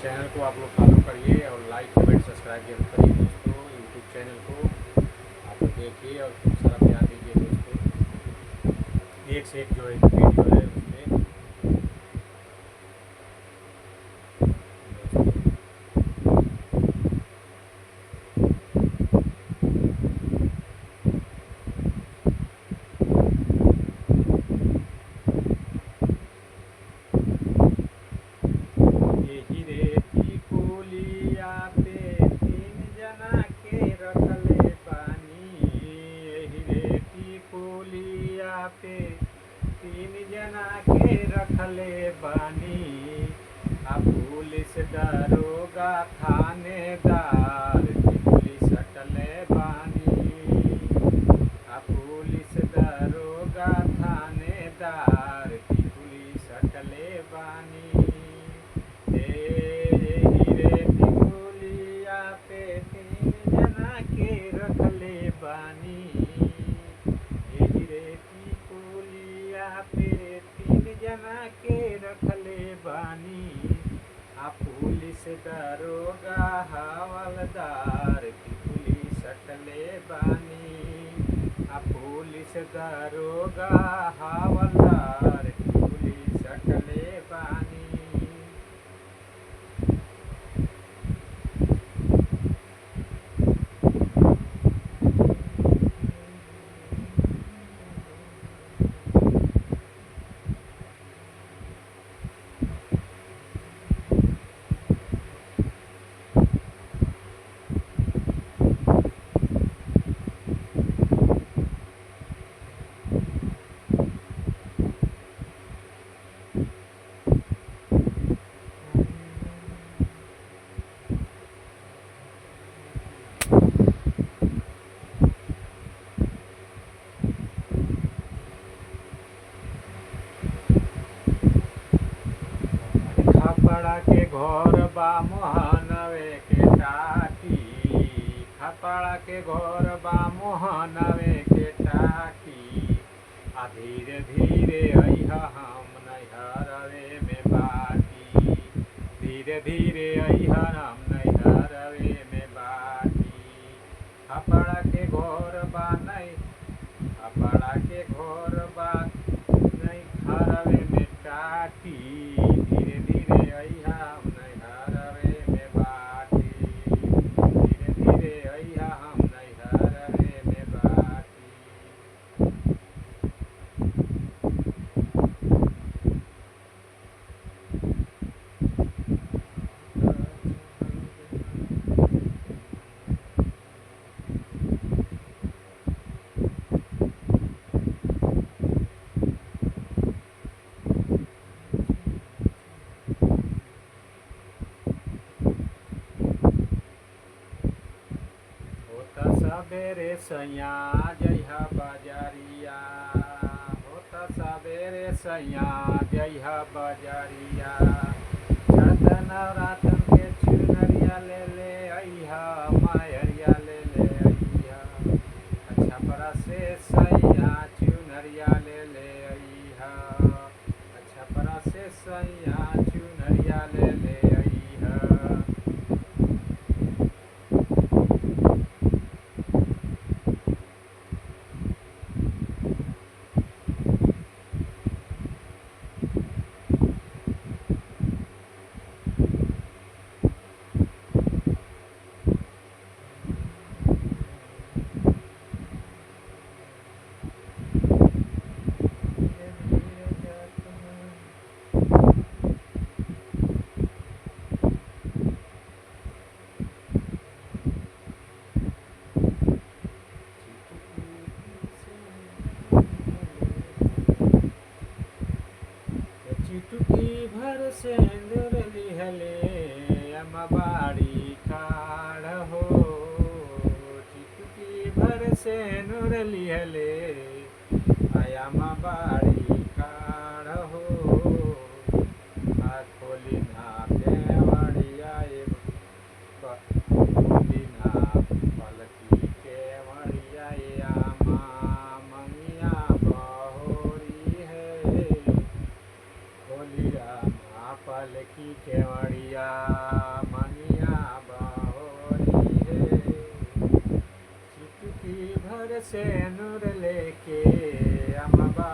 Channel को आप लोग फॉलो करिए और लाइक कमेंट सब्सक्राइब जरूर करिए दोस्तों। यूट्यूब चैनल को आप लोग देखिए और खूब सारा प्यार दीजिए दोस्तों। एक से एक जो एक वीडियो है उसमें यही रेती कुलिया पे तीन जना के रखले पानी। यही रेती कुलिया पे तीन जना के रखले बानी। आ पुलिस दरोगा थानेदार टिकुली सटले बानी। आ पुलिस दरोगा थानेदार टिकुली सटले बानी। यही रेती कुलिया पे तीन जना के रखले बानी। यही रेती कुलिया पे तीन जना के रखले बानी। आ पुलिस दरोगा हवलदार टिकुली सटले बानी। आ पुलिस दरोगा हवलदार टिकुली सटले बानी। खपड़ा के घर बा मोहनवे के टाटी। खपड़ा के घर बा मोहनवे के टाटी। आ धीरे धीरे अइह हम नैहरवे में बाटी। धीरे धीरे अइह हम नैहरवे में बाटी। खपड़ा के घर बा नहीं खपड़ा के घर बा नहीं घरवे में टाटी। धीरे धीरे अइहा हम नैहरवे में बाटी। धीरे धीरे अइहा हम नैहरवे में बाटी। होता सबेरे सैया जइहा बाजारिया। होता सबेरे सैया जइहा बाजारिया। छठ नवरातन के चुनरिया ले ले अइहा मायरिया ले ले अइहा। अच्छा परा से सैया चुनरिया ले ले अइहा। अच्छा परा से सैया चुनरिया ले ले अइहा। चुटकी भर सेंदूर लिहले अमबाड़ी खाड़ हो। चुटकी भर सेंदूर लिहले अमबाड़ी खाड़ हो। खोली ना केवड़िया खोली ना पलकी केवड़िया आमा मंगिया बहोरी है। खोलिया पलकी केवड़िया मनिया बहोरी रे, चुटकी भर से नूर लेके अम्मा